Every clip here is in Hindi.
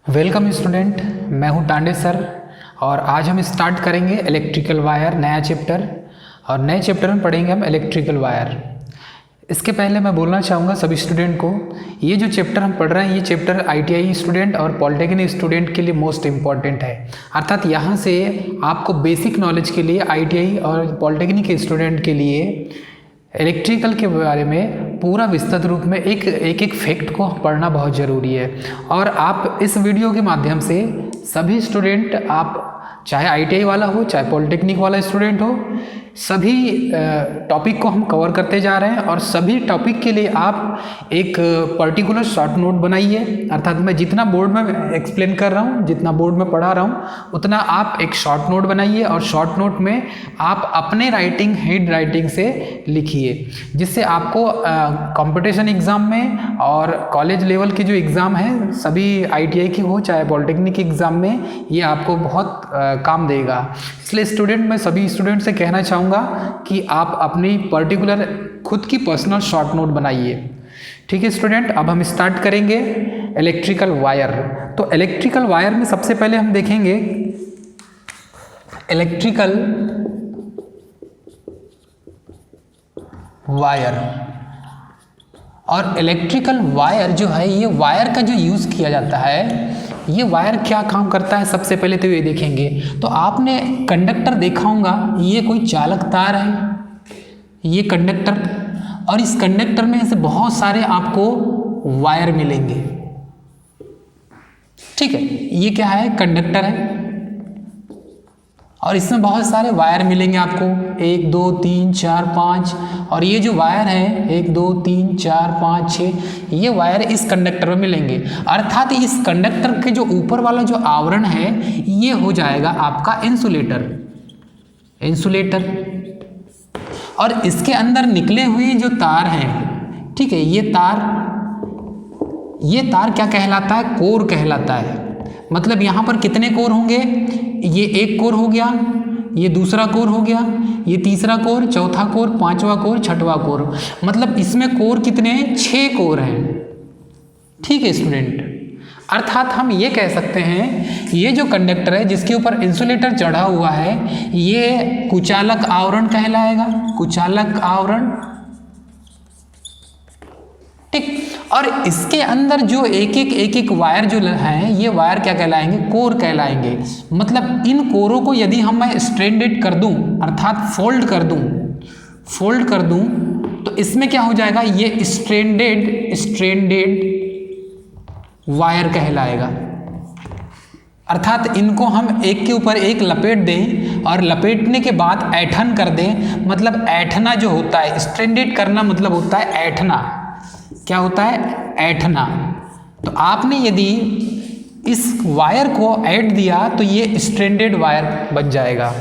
वेलकम स्टूडेंट, मैं हूं टांडे सर और आज हम स्टार्ट करेंगे इलेक्ट्रिकल वायर नया चैप्टर। और नए चैप्टर में पढ़ेंगे हम इलेक्ट्रिकल वायर। इसके पहले मैं बोलना चाहूँगा सभी स्टूडेंट को, ये जो चैप्टर हम पढ़ रहे हैं ये चैप्टर आईटीआई स्टूडेंट और पॉलिटेक्निक स्टूडेंट के लिए मोस्ट इम्पॉर्टेंट है। अर्थात यहाँ से आपको बेसिक नॉलेज के लिए आईटीआई और पॉलिटेक्निक के स्टूडेंट के लिए इलेक्ट्रिकल के बारे में पूरा विस्तृत रूप में एक फैक्ट को पढ़ना बहुत ज़रूरी है। और आप इस वीडियो के माध्यम से सभी स्टूडेंट, आप चाहे आईटीआई वाला हो चाहे पॉलिटेक्निक वाला स्टूडेंट हो, सभी टॉपिक को हम कवर करते जा रहे हैं। और सभी टॉपिक के लिए आप एक पर्टिकुलर शॉर्ट नोट बनाइए। अर्थात मैं जितना बोर्ड में एक्सप्लेन कर रहा हूँ, जितना बोर्ड में पढ़ा रहा हूँ, उतना आप एक शॉर्ट नोट बनाइए और शॉर्ट नोट में आप अपने राइटिंग, हैंड राइटिंग से लिखिए, जिससे आपको कंपटीशन एग्ज़ाम में और कॉलेज लेवल के जो एग्ज़ाम है, सभी आईटीआई की हो चाहे पॉलिटेक्निक एग्ज़ाम में, ये आपको बहुत काम देगा। इसलिए स्टूडेंट, मैं सभी स्टूडेंट से कहना चाहूँगा कि आप अपनी पर्टिकुलर खुद की पर्सनल शॉर्ट नोट बनाइए। ठीक है स्टूडेंट, अब हम स्टार्ट करेंगे इलेक्ट्रिकल वायर। तो इलेक्ट्रिकल वायर में सबसे पहले हम देखेंगे इलेक्ट्रिकल वायर। और इलेक्ट्रिकल वायर जो है, ये वायर का जो यूज़ किया जाता है, ये वायर क्या काम करता है सबसे पहले तो ये देखेंगे। तो आपने कंडक्टर देखा होगा, ये कोई चालक तार है, ये कंडक्टर, और इस कंडक्टर में ऐसे बहुत सारे आपको वायर मिलेंगे। ठीक है, ये क्या है, कंडक्टर है और इसमें बहुत सारे वायर मिलेंगे आपको, 1 2 3 4 5। और ये जो वायर है 1 2 3 4 5 6, ये वायर इस कंडक्टर में मिलेंगे। अर्थात इस कंडक्टर के जो ऊपर वाला जो आवरण है, ये हो जाएगा आपका इंसुलेटर। और इसके अंदर निकले हुए जो तार हैं, ठीक है, ये तार क्या कहलाता है, कोर कहलाता है। मतलब यहाँ पर कितने कोर होंगे, ये एक कोर हो गया, ये दूसरा कोर हो गया, ये तीसरा कोर, चौथा कोर, पांचवा कोर, छठवा कोर। मतलब इसमें कोर कितने हैं, 6 कोर हैं। ठीक है स्टूडेंट, अर्थात हम ये कह सकते हैं ये जो कंडक्टर है जिसके ऊपर इंसुलेटर चढ़ा हुआ है, ये कुचालक आवरण कहलाएगा, कुचालक आवरण। ठीक, और इसके अंदर जो एक एक वायर जो है, ये वायर क्या कहलाएंगे, कोर कहलाएंगे। मतलब इन कोरों को यदि हम मैं स्ट्रेंडेड कर दूं, अर्थात फोल्ड कर दूं, तो इसमें क्या हो जाएगा, ये स्ट्रेंडेड वायर कहलाएगा। अर्थात इनको हम एक के ऊपर एक लपेट दें और लपेटने के बाद ऐठन कर दें। मतलब ऐठना जो होता है, स्ट्रेंडेड करना मतलब होता है ऐठना। क्या होता है, ऐठना। तो आपने यदि इस वायर को ऐड दिया तो ये स्ट्रेंडेड वायर बन जाएगा।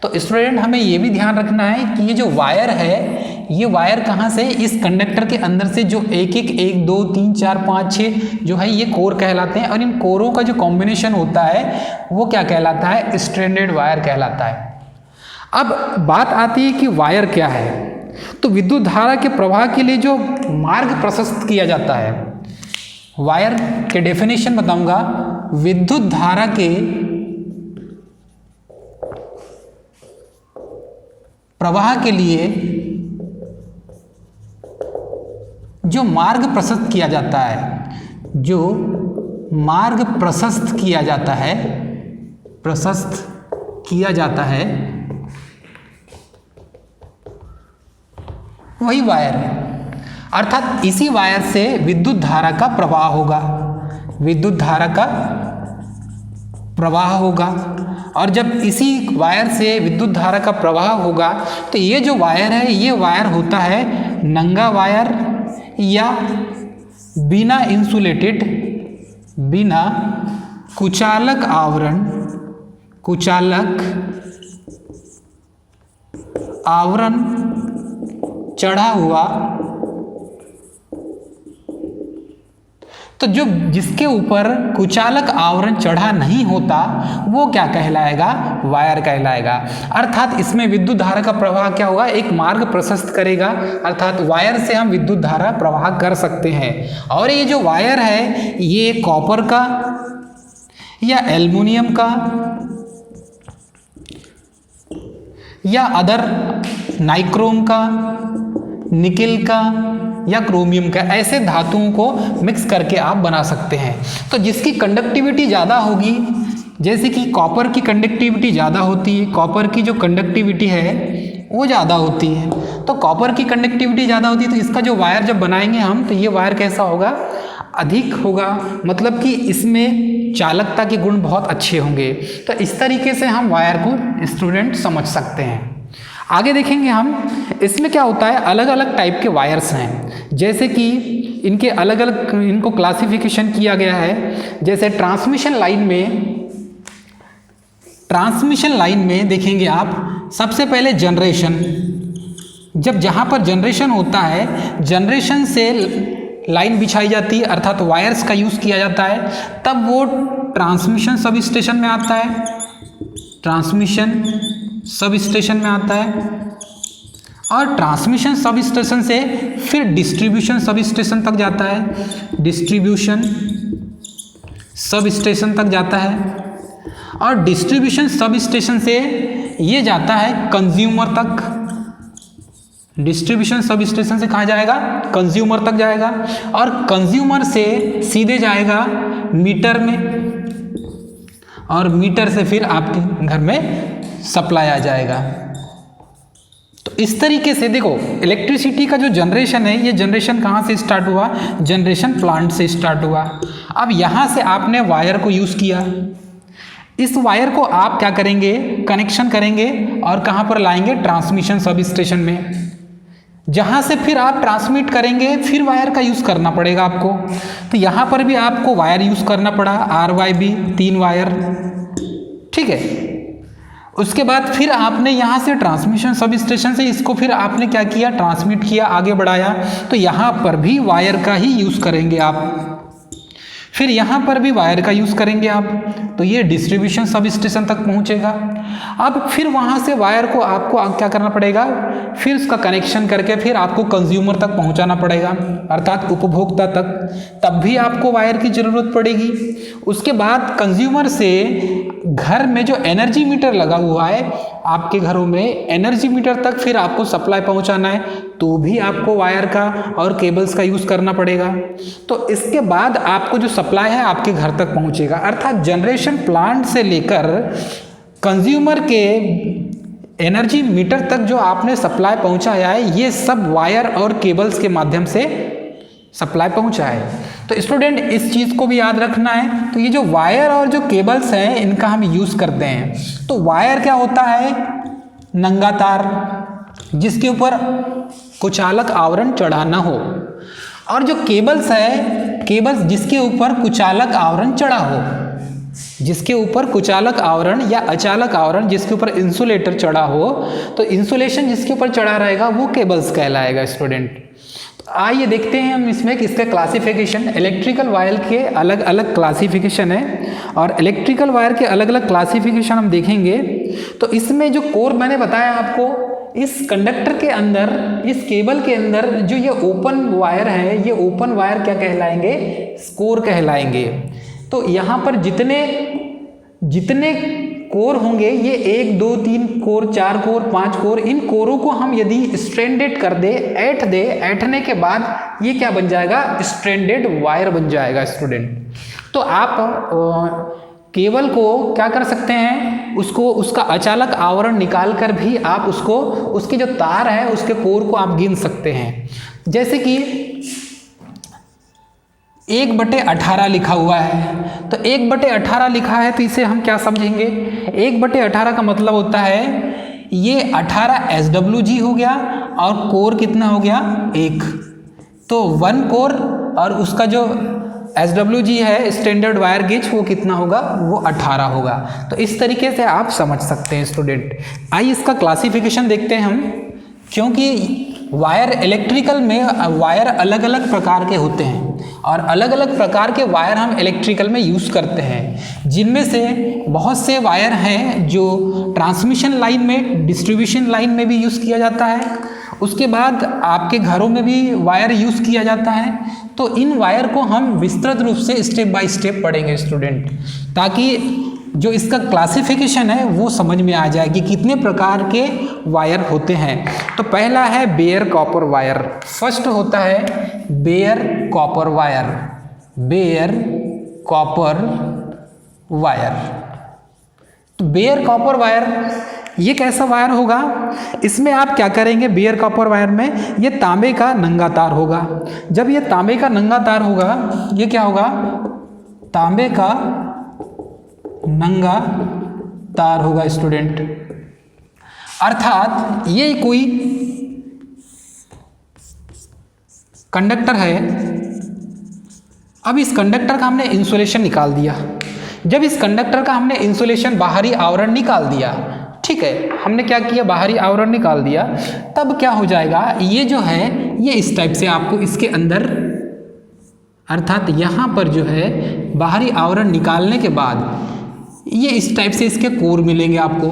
तो स्टूडेंट, हमें ये भी ध्यान रखना है कि ये जो वायर है, ये वायर कहाँ से, इस कंडक्टर के अंदर से जो 1 2 3 4 5 6 जो है, ये कोर कहलाते हैं। और इन कोरों का जो कॉम्बिनेशन होता है वो क्या कहलाता है, स्ट्रेंडेड वायर कहलाता है। अब बात आती है कि वायर क्या है। तो विद्युत धारा के प्रवाह के लिए जो मार्ग प्रशस्त किया जाता है, वायर के डेफिनेशन बताऊंगा। विद्युत धारा के प्रवाह के लिए जो मार्ग प्रशस्त किया जाता है, जो मार्ग प्रशस्त किया जाता है, वही वायर है। अर्थात इसी वायर से विद्युत धारा का प्रवाह होगा। और जब इसी वायर से विद्युत धारा का प्रवाह होगा, तो ये जो वायर है, ये वायर होता है नंगा वायर या बिना इंसुलेटेड, बिना कुचालक आवरण चढ़ा हुआ। तो जो जिसके ऊपर कुचालक आवरण चढ़ा नहीं होता, वो क्या कहलाएगा, वायर कहलाएगा। अर्थात इसमें विद्युत धारा का प्रवाह क्या होगा, एक मार्ग प्रशस्त करेगा। अर्थात वायर से हम विद्युत धारा प्रवाह कर सकते हैं। और ये जो वायर है, ये कॉपर का या एल्युमिनियम का या अदर नाइक्रोम का, निकेल का या क्रोमियम का, ऐसे धातुओं को मिक्स करके आप बना सकते हैं। तो जिसकी कंडक्टिविटी ज़्यादा होगी, जैसे कि कॉपर की कंडक्टिविटी ज़्यादा होती है, कॉपर की जो कंडक्टिविटी है वो ज़्यादा होती है, तो कॉपर की कंडक्टिविटी ज़्यादा होती है, तो इसका जो वायर जब बनाएंगे हम, तो ये वायर कैसा होगा, अधिक होगा, मतलब कि इसमें चालकता के गुण बहुत अच्छे होंगे। तो इस तरीके से हम वायर को स्टूडेंट समझ सकते हैं। आगे देखेंगे हम, इसमें क्या होता है, अलग अलग टाइप के वायर्स हैं, जैसे कि इनके अलग अलग इनको क्लासिफिकेशन किया गया है। जैसे ट्रांसमिशन लाइन में देखेंगे आप, सबसे पहले जनरेशन, जब जहाँ पर जनरेशन होता है, जनरेशन से लाइन बिछाई जाती है, अर्थात वायर्स का यूज़ किया जाता है, तब वो ट्रांसमिशन सब स्टेशन में आता है, ट्रांसमिशन सब स्टेशन में आता है, और ट्रांसमिशन सब स्टेशन से फिर डिस्ट्रीब्यूशन सब स्टेशन तक जाता है, डिस्ट्रीब्यूशन सब स्टेशन तक जाता है, और डिस्ट्रीब्यूशन सब स्टेशन से ये जाता है कंज्यूमर तक। डिस्ट्रीब्यूशन सब स्टेशन से कहाँ जाएगा, कंज्यूमर तक जाएगा, और कंज्यूमर से सीधे जाएगा मीटर में, और मीटर से फिर आपके घर में सप्लाई आ जाएगा। तो इस तरीके से देखो, इलेक्ट्रिसिटी का जो जनरेशन है, ये जनरेशन कहाँ से स्टार्ट हुआ, जनरेशन प्लांट से स्टार्ट हुआ। अब यहाँ से आपने वायर को यूज़ किया, इस वायर को आप क्या करेंगे, कनेक्शन करेंगे, और कहाँ पर लाएंगे, ट्रांसमिशन सब स्टेशन में, जहाँ से फिर आप ट्रांसमिट करेंगे, फिर वायर का यूज़ करना पड़ेगा आपको। तो यहाँ पर भी आपको वायर यूज़ करना पड़ा, RYB 3 वायर, ठीक है। उसके बाद फिर आपने यहाँ से ट्रांसमिशन सब स्टेशन से इसको फिर आपने क्या किया, ट्रांसमिट किया, आगे बढ़ाया, तो यहाँ पर भी वायर का ही यूज़ करेंगे आप। फिर यहाँ पर भी वायर का यूज़ करेंगे आप, तो ये डिस्ट्रीब्यूशन सब स्टेशन तक पहुँचेगा। अब फिर वहाँ से वायर को आपको क्या करना पड़ेगा, फिर उसका कनेक्शन करके फिर आपको कंज्यूमर तक पहुँचाना पड़ेगा, अर्थात उपभोक्ता तक, तब भी आपको वायर की ज़रूरत पड़ेगी। उसके बाद कंज्यूमर से घर में जो एनर्जी मीटर लगा हुआ है आपके घरों में, एनर्जी मीटर तक फिर आपको सप्लाई पहुँचाना है, तो भी आपको वायर का और केबल्स का यूज़ करना पड़ेगा। तो इसके बाद आपको जो सप्लाई है आपके घर तक पहुँचेगा, अर्थात जनरेशन प्लांट से लेकर कंज्यूमर के एनर्जी मीटर तक जो आपने सप्लाई पहुँचाया है, ये सब वायर और केबल्स के माध्यम से सप्लाई पहुँचा है। तो स्टूडेंट इस चीज़ को भी याद रखना है। तो ये जो वायर और जो केबल्स हैं, इनका हम यूज़ करते हैं। तो वायर क्या होता है, नंगा तार, जिसके ऊपर कुचालक आवरण चढ़ा ना हो, और जो केबल्स है, केबल्स जिसके ऊपर कुचालक आवरण चढ़ा हो, जिसके ऊपर कुचालक आवरण या अचालक आवरण, जिसके ऊपर इंसुलेटर चढ़ा हो, तो इंसुलेशन जिसके ऊपर चढ़ा रहेगा वो केबल्स कहलाएगा स्टूडेंट। तो आइए देखते हैं हम इसमें कि इसका क्लासिफिकेशन, इलेक्ट्रिकल वायर के अलग अलग क्लासिफिकेशन है, और इलेक्ट्रिकल वायर के अलग अलग क्लासिफिकेशन हम देखेंगे। तो इसमें जो कोर मैंने बताया आपको, इस कंडक्टर के अंदर, इस केबल के अंदर जो ये ओपन वायर है, ये ओपन वायर क्या कहलाएंगे, कोर कहलाएंगे। तो यहाँ पर जितने कोर होंगे, ये 1 2 3 कोर, 4 कोर, 5 कोर, इन कोरों को हम यदि स्ट्रैंडेड कर दे, ऐंठने के बाद ये क्या बन जाएगा, स्ट्रैंडेड वायर बन जाएगा स्टूडेंट। तो आप केबल को क्या कर सकते हैं, उसको उसका अचालक आवरण निकाल कर भी आप उसको, उसकी जो तार है उसके कोर को आप गिन सकते हैं। जैसे कि 1/18 लिखा हुआ है, तो 1/18 लिखा है, तो इसे हम क्या समझेंगे, 1/18 का मतलब होता है ये 18 SWG हो गया, और कोर कितना हो गया, 1। तो 1 कोर और उसका जो SWG है, स्टैंडर्ड वायर गेज, वो कितना होगा, वो 18 होगा। तो इस तरीके से आप समझ सकते हैं स्टूडेंट। आइए इसका क्लासिफिकेशन देखते हैं हम, क्योंकि वायर, इलेक्ट्रिकल में वायर अलग अलग प्रकार के होते हैं, और अलग अलग प्रकार के वायर हम इलेक्ट्रिकल में यूज़ करते हैं, जिनमें से बहुत से वायर हैं जो ट्रांसमिशन लाइन में, डिस्ट्रीब्यूशन लाइन में भी यूज़ किया जाता है। उसके बाद आपके घरों में भी वायर यूज़ किया जाता है। तो इन वायर को हम विस्तृत रूप से स्टेप बाय स्टेप पढ़ेंगे स्टूडेंट, ताकि जो इसका क्लासिफिकेशन है वो समझ में आ जाए कि कितने प्रकार के वायर होते हैं। तो पहला है बेयर कॉपर वायर। फर्स्ट होता है bare copper wire, bare copper wire. तो बेयर कॉपर वायर ये कैसा वायर होगा? इसमें आप क्या करेंगे, बेयर कॉपर वायर में ये तांबे का नंगा तार होगा। जब ये तांबे का नंगा तार होगा, ये क्या होगा? तांबे का नंगा तार होगा स्टूडेंट। अर्थात ये कोई कंडक्टर है। अब इस कंडक्टर का हमने इंसुलेशन निकाल दिया। जब इस कंडक्टर का हमने इंसुलेशन बाहरी आवरण निकाल दिया, ठीक है, हमने क्या किया, बाहरी आवरण निकाल दिया, तब क्या हो जाएगा, ये जो है ये इस टाइप से आपको इसके अंदर, अर्थात यहाँ पर जो है बाहरी आवरण निकालने के बाद ये इस टाइप से इसके कोर मिलेंगे आपको।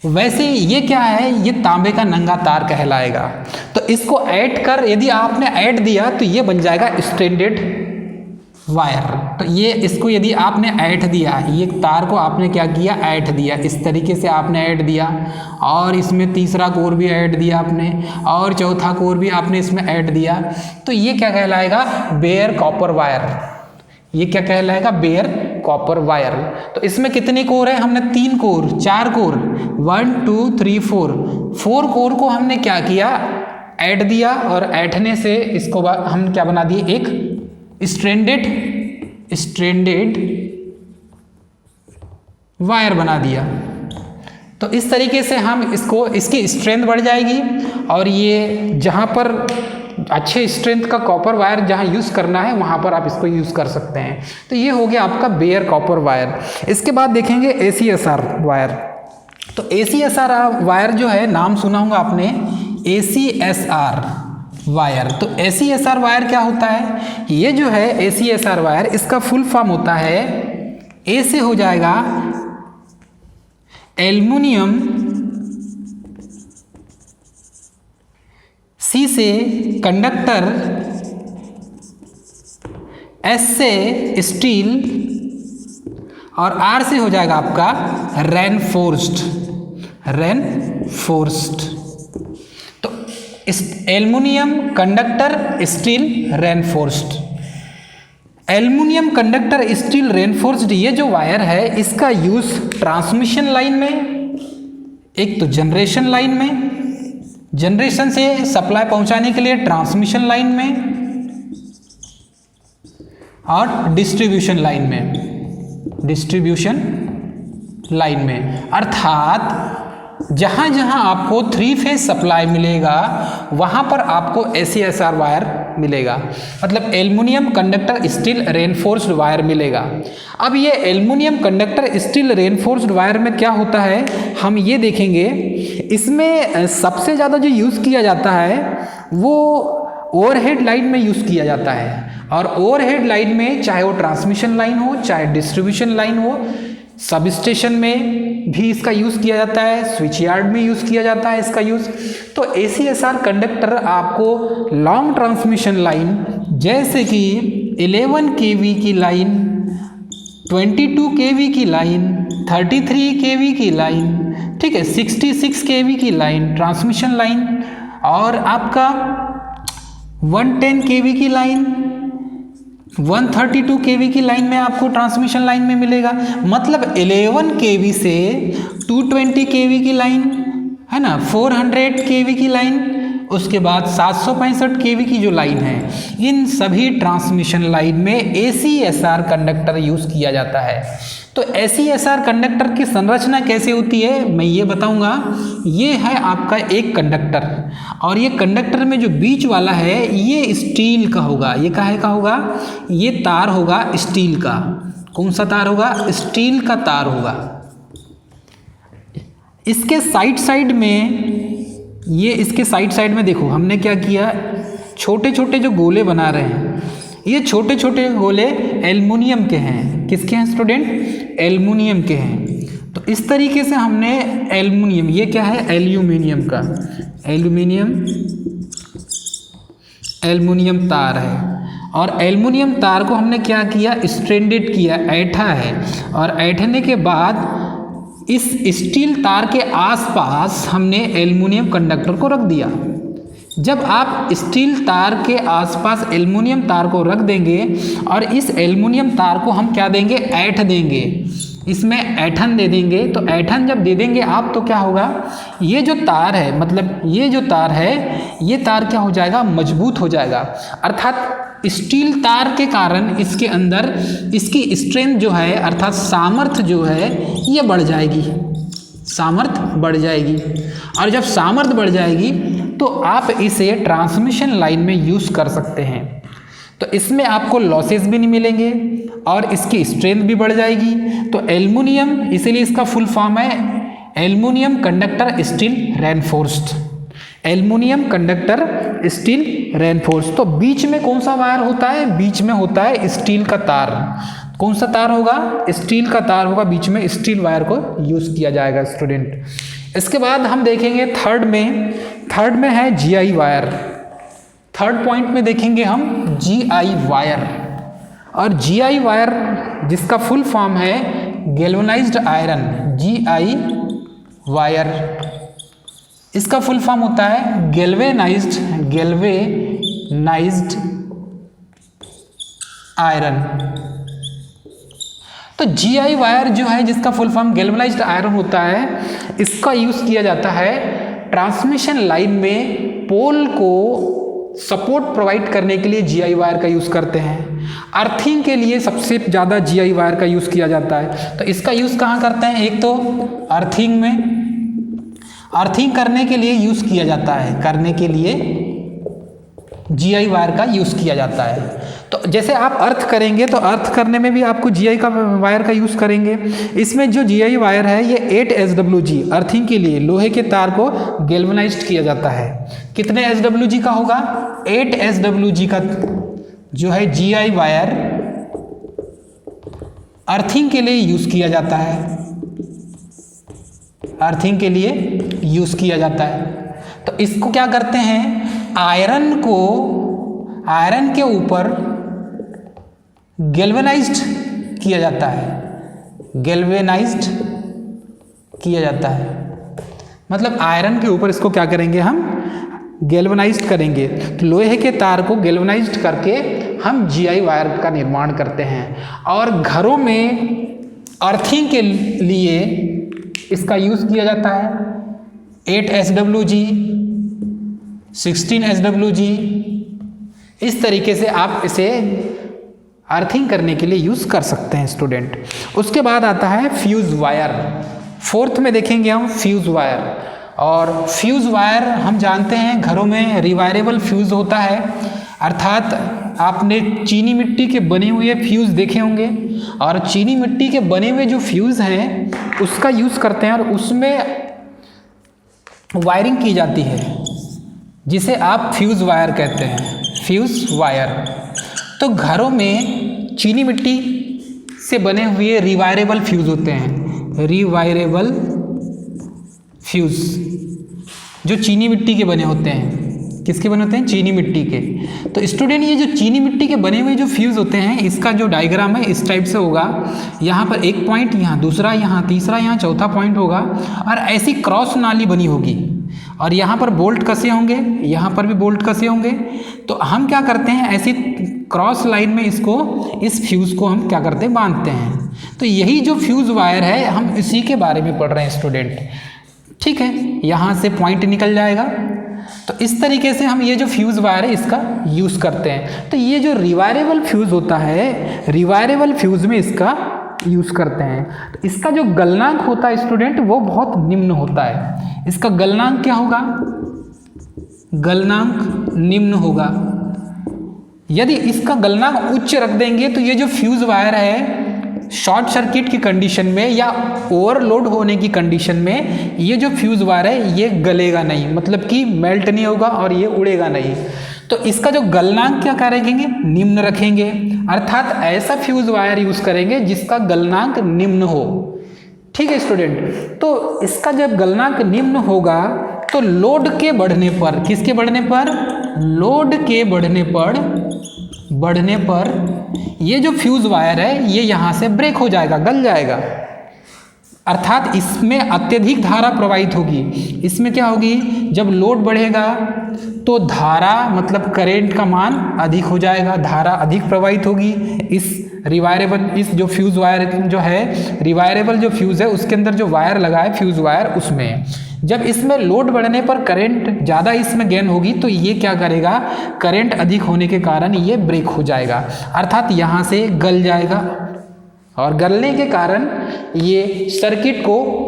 वैसे ये क्या है, ये तांबे का नंगा तार कहलाएगा। तो इसको ऐड कर, यदि आपने ऐड दिया तो ये बन जाएगा स्ट्रैंडेड वायर। तो ये इसको यदि आपने ऐड दिया, ये तार को आपने क्या किया, ऐड दिया, इस तरीके से आपने ऐड दिया, और इसमें तीसरा कोर भी ऐड दिया आपने, और चौथा कोर भी आपने इसमें ऐड दिया, तो ये क्या कहलाएगा, बेयर कॉपर वायर। ये क्या कहलाएगा, बेयर कॉपर वायर। तो इसमें कितने कोर है, हमने 3 कोर, 4 कोर, 1 2 3 4 कोर को हमने क्या किया, ऐड दिया, और ऐडने से इसको हम क्या बना दिए, एक स्ट्रैंडेड वायर बना दिया। तो इस तरीके से हम इसको, इसकी स्ट्रेंथ बढ़ जाएगी, और ये जहाँ पर अच्छे स्ट्रेंथ का कॉपर वायर जहाँ यूज़ करना है वहाँ पर आप इसको यूज़ कर सकते हैं। तो ये हो गया आपका बेयर कॉपर वायर। इसके बाद देखेंगे ACSR वायर। तो ACSR वायर जो है, नाम सुना होगा आपने, ACSR वायर। तो ACSR वायर क्या होता है, ये जो है ACSR वायर, इसका फुल फॉर्म होता है, A से हो जाएगा एल्युमिनियम, C से कंडक्टर, S से स्टील, और R से हो जाएगा आपका रेनफोर्स्ड। तो aluminium, conductor, steel, reinforced. Aluminium, conductor, steel, reinforced, ये जो वायर है इसका यूज ट्रांसमिशन लाइन में, एक तो जनरेशन लाइन में, जनरेशन से सप्लाई पहुंचाने के लिए ट्रांसमिशन लाइन में, और डिस्ट्रीब्यूशन लाइन में। अर्थात जहां जहां आपको 3 फेज सप्लाई मिलेगा वहां पर आपको ACSR वायर मिलेगा, मतलब aluminium, conductor, steel, reinforced wire मिलेगा। अब ये aluminium, conductor, steel, reinforced wire में क्या होता है, हम ये देखेंगे। इसमें सबसे ज़्यादा जो यूज़ किया जाता है वो ओवरहेड लाइन में यूज़ किया जाता है, और ओवरहेड लाइन में चाहे वो ट्रांसमिशन लाइन हो, चाहे डिस्ट्रीब्यूशन लाइन हो, सब स्टेशन में भी इसका यूज़ किया जाता है, स्विच यार्ड में यूज़ किया जाता है इसका यूज़। तो ACSR कंडक्टर आपको लॉन्ग ट्रांसमिशन लाइन, जैसे कि 11 kV की लाइन, 22 kV की लाइन, 33 kV की लाइन, ठीक है, 66 kV की लाइन, ट्रांसमिशन लाइन, और आपका 110 kV की लाइन, 132 kV की लाइन में आपको ट्रांसमिशन लाइन में मिलेगा। मतलब 11 kV से 220 kV की लाइन है ना, 400 kV की लाइन, उसके बाद 765 kV की जो लाइन है, इन सभी ट्रांसमिशन लाइन में ACSR कंडक्टर यूज़ किया जाता है। तो ACSR कंडक्टर की संरचना कैसे होती है मैं ये बताऊंगा। ये है आपका एक कंडक्टर, और ये कंडक्टर में जो बीच वाला है ये स्टील का होगा। ये काहे का होगा, ये तार होगा स्टील का। कौन सा तार होगा, स्टील का तार होगा। इसके साइड में, ये इसके साइड में देखो हमने क्या किया, छोटे छोटे जो गोले बना रहे हैं, ये छोटे छोटे गोले एल्युमिनियम के हैं। किसके हैं स्टूडेंट, एल्युमिनियम के हैं। तो इस तरीके से हमने एल्युमिनियम, ये क्या है एल्यूमिनियम का, एल्युमिनियम तार है। और एल्युमिनियम तार को हमने क्या किया, स्ट्रेंडेड किया, ऐठा है। और ऐठने के बाद इस स्टील तार के आसपास हमने एल्युमिनियम कंडक्टर को रख दिया। जब आप स्टील तार के आसपास एल्युमिनियम तार को रख देंगे और इस एल्युमिनियम तार को हम क्या देंगे, ऐठ देंगे, इसमें ऐठन दे देंगे। तो ऐठन जब दे देंगे आप, तो क्या होगा, ये जो तार है, मतलब ये जो तार है, ये तार क्या हो जाएगा, मजबूत हो जाएगा। अर्थात स्टील तार के कारण इसके अंदर इसकी स्ट्रेंथ जो है, अर्थात सामर्थ्य जो है, ये बढ़ जाएगी, सामर्थ्य बढ़ जाएगी। और जब सामर्थ्य बढ़ जाएगी तो आप इसे ट्रांसमिशन लाइन में यूज़ कर सकते हैं। तो इसमें आपको लॉसेस भी नहीं मिलेंगे और इसकी स्ट्रेंथ भी बढ़ जाएगी। तो एल्युमिनियम, इसीलिए इसका फुल फॉर्म है aluminium conductor steel reinforced, aluminium conductor steel reinforced. तो बीच में कौन सा वायर होता है, बीच में होता है स्टील का तार। कौन सा तार होगा, स्टील का तार होगा, बीच में स्टील वायर को यूज़ किया जाएगा स्टूडेंट। इसके बाद हम देखेंगे थर्ड में है जीआई वायर। थर्ड पॉइंट में देखेंगे हम जीआई वायर। और जीआई वायर जिसका फुल फॉर्म है गैल्वेनाइज्ड आयरन, जीआई वायर, इसका फुल फॉर्म होता है गैल्वेनाइज्ड आयरन। तो जीआई वायर जो है, जिसका फुल फॉर्म गैल्वेनाइज्ड आयरन होता है, इसका यूज़ किया जाता है ट्रांसमिशन लाइन में पोल को सपोर्ट प्रोवाइड करने के लिए जीआई वायर का यूज़ करते हैं। अर्थिंग के लिए सबसे ज़्यादा जीआई वायर का यूज़ किया जाता है। तो इसका यूज़ कहाँ करते हैं, एक तो अर्थिंग में, अर्थिंग करने के लिए यूज़ किया जाता है, करने के लिए जीआई वायर का यूज़ किया जाता है। तो जैसे आप अर्थ करेंगे तो अर्थ करने में भी आपको जीआई का वायर का यूज़ करेंगे। इसमें जो जीआई वायर है ये 8 SWG अर्थिंग के लिए लोहे के तार को गैल्वेनाइज्ड किया जाता है। कितने SWG का होगा, 8 SWG का जो है जीआई वायर अर्थिंग के लिए यूज़ किया जाता है, अर्थिंग के लिए यूज़ किया जाता है। तो इसको क्या करते हैं, आयरन के ऊपर गैल्वेनाइज्ड किया जाता है, गैल्वेनाइज्ड किया जाता है। मतलब आयरन के ऊपर इसको क्या करेंगे, हम गैल्वेनाइज्ड करेंगे। तो लोहे के तार को गैल्वेनाइज्ड करके हम जीआई वायर का निर्माण करते हैं। और घरों में अर्थिंग के लिए इसका यूज़ किया जाता है। 8 SWG, 16 SWG, इस तरीके से आप इसे अर्थिंग करने के लिए यूज़ कर सकते हैं स्टूडेंट। उसके बाद आता है फ्यूज़ वायर। फोर्थ में देखेंगे हम फ्यूज़ वायर। और फ्यूज़ वायर हम जानते हैं घरों में रिवायरेबल फ्यूज़ होता है, अर्थात आपने चीनी मिट्टी के बने हुए फ्यूज़ देखे होंगे। और चीनी मिट्टी के बने हुए जो फ्यूज़ हैं उसका यूज़ करते हैं और उसमें वायरिंग की जाती है, जिसे आप फ्यूज़ वायर कहते हैं, फ्यूज़ वायर। तो घरों में चीनी मिट्टी से बने हुए रिवायरेबल फ्यूज़ होते हैं, रिवायरेबल फ्यूज़ जो चीनी मिट्टी के बने होते हैं। किसके बने होते हैं, चीनी मिट्टी के। तो स्टूडेंट ये जो चीनी मिट्टी के बने हुए जो फ्यूज़ होते हैं, इसका जो डायग्राम है इस टाइप से होगा। यहाँ पर एक पॉइंट, यहाँ दूसरा, यहाँ तीसरा, यहाँ चौथा पॉइंट होगा और ऐसी क्रॉस नाली बनी होगी। और यहाँ पर बोल्ट कसे होंगे, यहाँ पर भी बोल्ट कसे होंगे। तो हम क्या करते हैं, ऐसी क्रॉस लाइन में इसको, इस फ्यूज़ को हम क्या करते हैं, बांधते हैं। तो यही जो फ्यूज़ वायर है, हम इसी के बारे में पढ़ रहे हैं स्टूडेंट। ठीक है, यहाँ से पॉइंट निकल जाएगा। तो इस तरीके से हम ये जो फ्यूज़ वायर है इसका यूज़ करते हैं। तो ये जो रिवायरेबल फ्यूज़ होता है, रिवायरेबल फ्यूज़ में इसका यूज़ करते हैं। तो इसका जो गलनांक होता है स्टूडेंट, वो बहुत निम्न होता है। इसका गलनांक क्या होगा, गलनांक निम्न होगा। यदि इसका गलनांक उच्च रख देंगे तो ये जो फ्यूज़ वायर है शॉर्ट सर्किट की कंडीशन में या ओवरलोड होने की कंडीशन में ये जो फ्यूज़ वायर है ये गलेगा नहीं, मतलब कि मेल्ट नहीं होगा और ये उड़ेगा नहीं। तो इसका जो गलनांक क्या करेंगे, निम्न रखेंगे। अर्थात ऐसा फ्यूज़ वायर यूज़ करेंगे जिसका गलनांक निम्न हो। ठीक है स्टूडेंट। तो इसका जब गलनांक निम्न होगा तो लोड के बढ़ने पर, किसके बढ़ने पर, लोड के बढ़ने पर ये जो फ्यूज वायर है ये यहाँ से ब्रेक हो जाएगा, गल जाएगा, अर्थात इसमें अत्यधिक धारा प्रवाहित होगी। इसमें क्या होगी, जब लोड बढ़ेगा तो धारा मतलब करंट का मान अधिक हो जाएगा, धारा अधिक प्रवाहित होगी। इस रिवायरेबल, इस जो फ्यूज वायर जो है, रिवायरेबल जो फ्यूज है उसके अंदर जो वायर लगा है फ्यूज वायर, उसमें जब इसमें लोड बढ़ने पर करंट ज़्यादा इसमें गेन होगी तो ये क्या करेगा, करंट अधिक होने के कारण ये ब्रेक हो जाएगा, अर्थात यहाँ से गल जाएगा, और गलने के कारण ये सर्किट को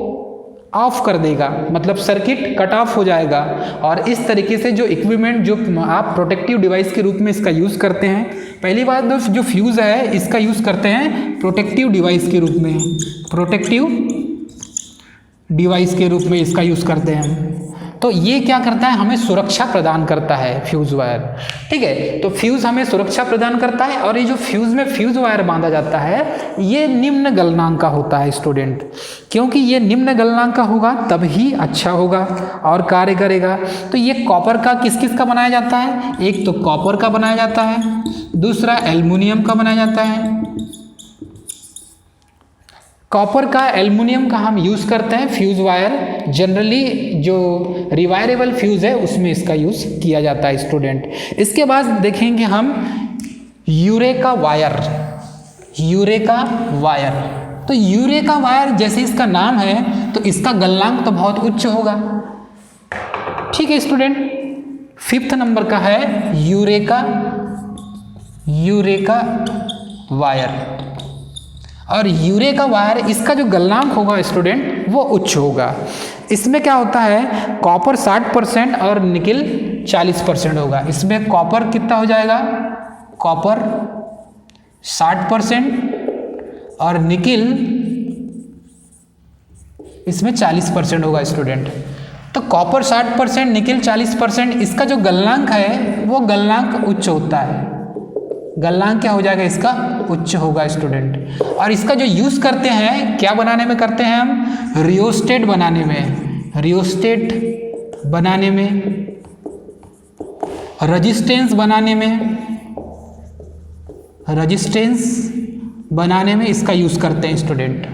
ऑफ कर देगा, मतलब सर्किट कट ऑफ हो जाएगा। और इस तरीके से जो इक्विपमेंट जो आप प्रोटेक्टिव डिवाइस के रूप में इसका यूज़ करते हैं, पहली बात तो जो फ्यूज़ है इसका यूज़ करते हैं प्रोटेक्टिव डिवाइस के रूप में, प्रोटेक्टिव डिवाइस के रूप में इसका यूज़ करते हैं। तो ये क्या करता है, हमें सुरक्षा प्रदान करता है फ्यूज़ वायर, ठीक है। तो फ्यूज़ हमें सुरक्षा प्रदान करता है, और ये जो फ्यूज़ में फ्यूज़ वायर बांधा जाता है ये निम्न गलनांक का होता है स्टूडेंट, क्योंकि ये निम्न गलनांक का होगा तभी अच्छा होगा और कार्य करेगा। तो ये कॉपर का किस किस का बनाया जाता है, एक तो कॉपर का बनाया जाता है, दूसरा एल्युमिनियम का बनाया जाता है। कॉपर का, एल्युमिनियम का हम यूज़ करते हैं फ्यूज़ वायर, जनरली जो रिवायरेबल फ्यूज़ है उसमें इसका यूज़ किया जाता है स्टूडेंट। इसके बाद देखेंगे हम यूरेका वायर, यूरेका वायर। तो यूरेका वायर जैसे इसका नाम है तो इसका गलनांक तो बहुत उच्च होगा, ठीक है स्टूडेंट। 5th नंबर का है यूरेका वायर, और यूरेका वायर इसका जो गलनांक होगा स्टूडेंट वो उच्च होगा। इसमें क्या होता है, कॉपर 60% और निकिल 40% होगा। इसमें कॉपर कितना हो जाएगा, कॉपर 60% और निकिल इसमें 40% होगा स्टूडेंट। तो कॉपर 60%, निकिल 40%, इसका जो गलनांक है वो गलनांक उच्च होता है, गलनांक क्या हो जाएगा, इसका उच्च होगा स्टूडेंट। और इसका जो यूज़ करते हैं क्या बनाने में करते हैं हम, रियोस्टेट बनाने में, रियोस्टेट बनाने में, रजिस्टेंस बनाने में, रजिस्टेंस बनाने में इसका यूज़ करते हैं स्टूडेंट।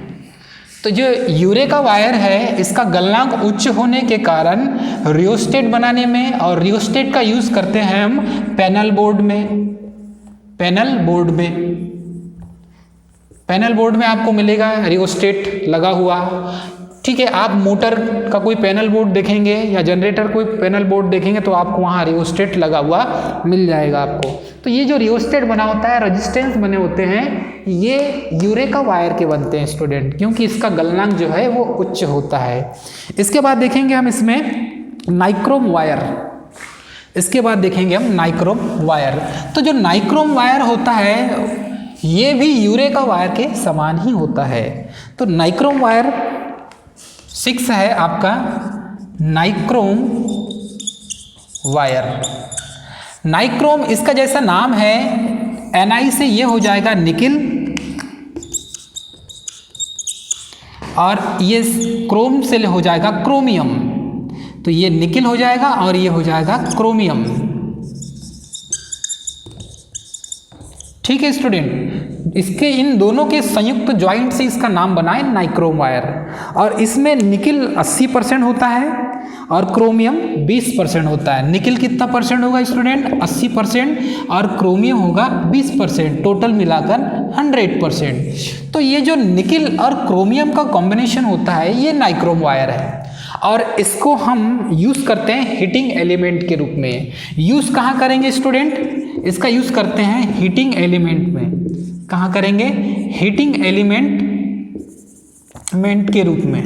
तो जो यूरेका वायर है इसका गलनांक उच्च होने के कारण रियोस्टेट बनाने में, और रियोस्टेट का यूज़ करते हैं हम पैनल बोर्ड में, पैनल बोर्ड में, पैनल बोर्ड में आपको मिलेगा रियोस्टेट लगा हुआ, ठीक है। आप मोटर का कोई पैनल बोर्ड देखेंगे या जनरेटर कोई पैनल बोर्ड देखेंगे तो आपको वहाँ रियोस्टेट लगा हुआ मिल जाएगा आपको। तो ये जो रियोस्टेट बना होता है, रजिस्टेंस बने होते हैं, ये यूरेका वायर के बनते हैं स्टूडेंट, क्योंकि इसका गलनांक जो है वो उच्च होता है। इसके बाद देखेंगे हम इसमें नाइक्रोम वायर, इसके बाद देखेंगे हम नाइक्रोम वायर। तो जो नाइक्रोम वायर होता है ये भी यूरेका वायर के समान ही होता है। तो नाइक्रोम वायर 6 है आपका नाइक्रोम वायर। नाइक्रोम इसका जैसा नाम है, Ni से ये हो जाएगा निकिल, और ये क्रोम से हो जाएगा क्रोमियम। तो ये निकिल हो जाएगा और ये हो जाएगा क्रोमियम, ठीक है स्टूडेंट। इसके इन दोनों के संयुक्त ज्वाइंट से इसका नाम बना है नाइक्रोम वायर। और इसमें निकिल 80% होता है और क्रोमियम 20% होता है। निकिल कितना परसेंट होगा स्टूडेंट, 80%, और क्रोमियम होगा 20%, टोटल मिलाकर 100%। तो ये जो निकिल और क्रोमियम का कॉम्बिनेशन होता है ये नाइक्रोम वायर है, और इसको हम यूज़ करते हैं हीटिंग एलिमेंट के रूप में। यूज़ कहाँ करेंगे स्टूडेंट, इसका यूज़ करते हैं हीटिंग एलिमेंट में। कहाँ करेंगे, हीटिंग एलिमेंट के रूप में।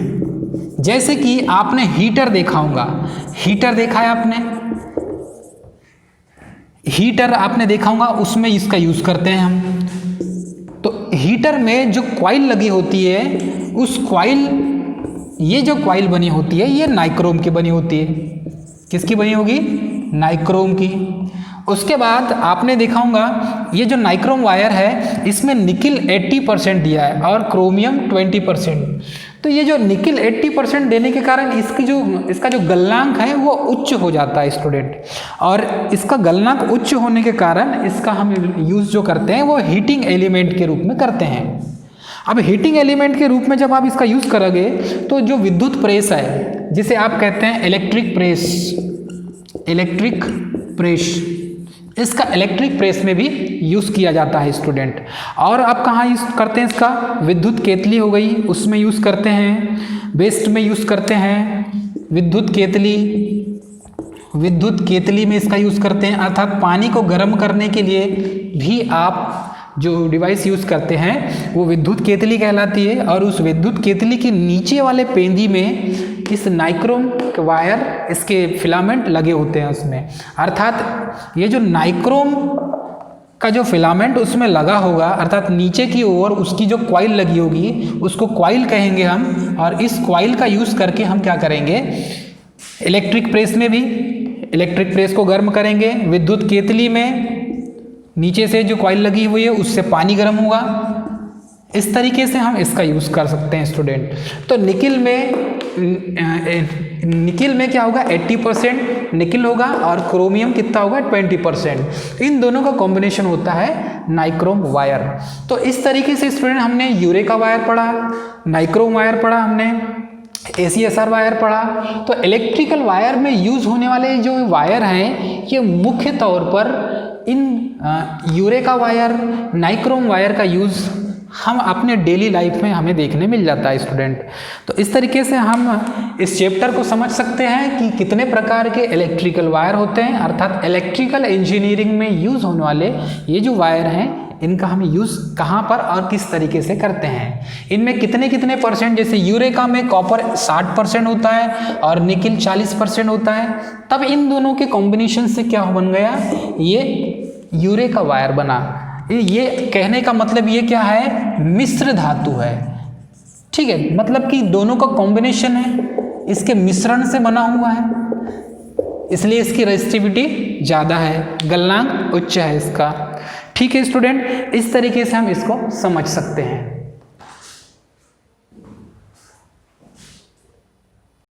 जैसे कि आपने हीटर देखा होगा, हीटर देखा है आपने, हीटर आपने देखा होगा, उसमें इसका यूज़ करते हैं हम। तो हीटर में जो कॉइल लगी होती है, उस कॉइल, ये जो कॉइल बनी होती है ये नाइक्रोम की बनी होती है। किसकी बनी होगी, नाइक्रोम की। उसके बाद आपने देखा होगा ये जो नाइक्रोम वायर है इसमें निकिल 80% दिया है और क्रोमियम 20%। तो ये जो निकिल 80% देने के कारण इसका जो गलनांक है वो उच्च हो जाता है स्टूडेंट, और इसका गलनांक उच्च होने के कारण इसका हम यूज़ जो करते हैं वो हीटिंग एलिमेंट के रूप में करते हैं। अब हीटिंग एलिमेंट के रूप में जब आप इसका यूज़ करोगे तो जो विद्युत प्रेस है, जिसे आप कहते हैं इलेक्ट्रिक प्रेस, इसका इलेक्ट्रिक प्रेस में भी यूज़ किया जाता है स्टूडेंट। और आप कहाँ यूज़ करते हैं इसका? विद्युत केतली हो गई, उसमें यूज़ करते हैं, वेस्ट में यूज़ करते हैं, विद्युत केतली में इसका यूज़ करते हैं, अर्थात पानी को गर्म करने के लिए भी आप जो डिवाइस यूज़ करते हैं वो विद्युत केतली कहलाती है। और उस विद्युत केतली के नीचे वाले पेंदी में इस नाइक्रोम वायर, इसके फिलामेंट लगे होते हैं उसमें, अर्थात ये जो नाइक्रोम का जो फिलामेंट उसमें लगा होगा, अर्थात नीचे की ओर उसकी जो कॉइल लगी होगी उसको कॉइल कहेंगे हम। और इस कॉइल का यूज़ करके हम क्या करेंगे, इलेक्ट्रिक प्रेस में भी इलेक्ट्रिक प्रेस को गर्म करेंगे, विद्युत केतली में नीचे से जो कॉइल लगी हुई है उससे पानी गर्म होगा। इस तरीके से हम इसका यूज़ कर सकते हैं स्टूडेंट। तो निकिल में क्या होगा, 80% निकिल होगा और क्रोमियम कितना होगा, 20%। इन दोनों का कॉम्बिनेशन होता है नाइक्रोम वायर। तो इस तरीके से स्टूडेंट हमने यूरेका वायर पढ़ा, नाइक्रोम वायर पढ़ा, हमने ACSR वायर पढ़ा। तो इलेक्ट्रिकल वायर में यूज़ होने वाले जो वायर हैं ये मुख्य तौर पर इन यूरेका वायर, नाइक्रोम वायर का यूज़ हम अपने डेली लाइफ में हमें देखने मिल जाता है स्टूडेंट। तो इस तरीके से हम इस चैप्टर को समझ सकते हैं कि कितने प्रकार के इलेक्ट्रिकल वायर होते हैं, अर्थात इलेक्ट्रिकल इंजीनियरिंग में यूज़ होने वाले ये जो वायर हैं इनका हम यूज़ कहाँ पर और किस तरीके से करते हैं, इनमें कितने कितने परसेंट, जैसे यूरेका में कॉपर 60% होता है और निकिल 40% होता है, तब इन दोनों के कॉम्बिनेशन से क्या बन गया, ये यूरेका वायर बना। ये कहने का मतलब ये क्या है, मिश्र धातु है, ठीक है, मतलब कि दोनों का कॉम्बिनेशन है, इसके मिश्रण से बना हुआ है, इसलिए इसकी रेजिस्टिविटी ज़्यादा है, गलनांक उच्च है इसका। ठीक है स्टूडेंट, इस तरीके से हम इसको समझ सकते हैं।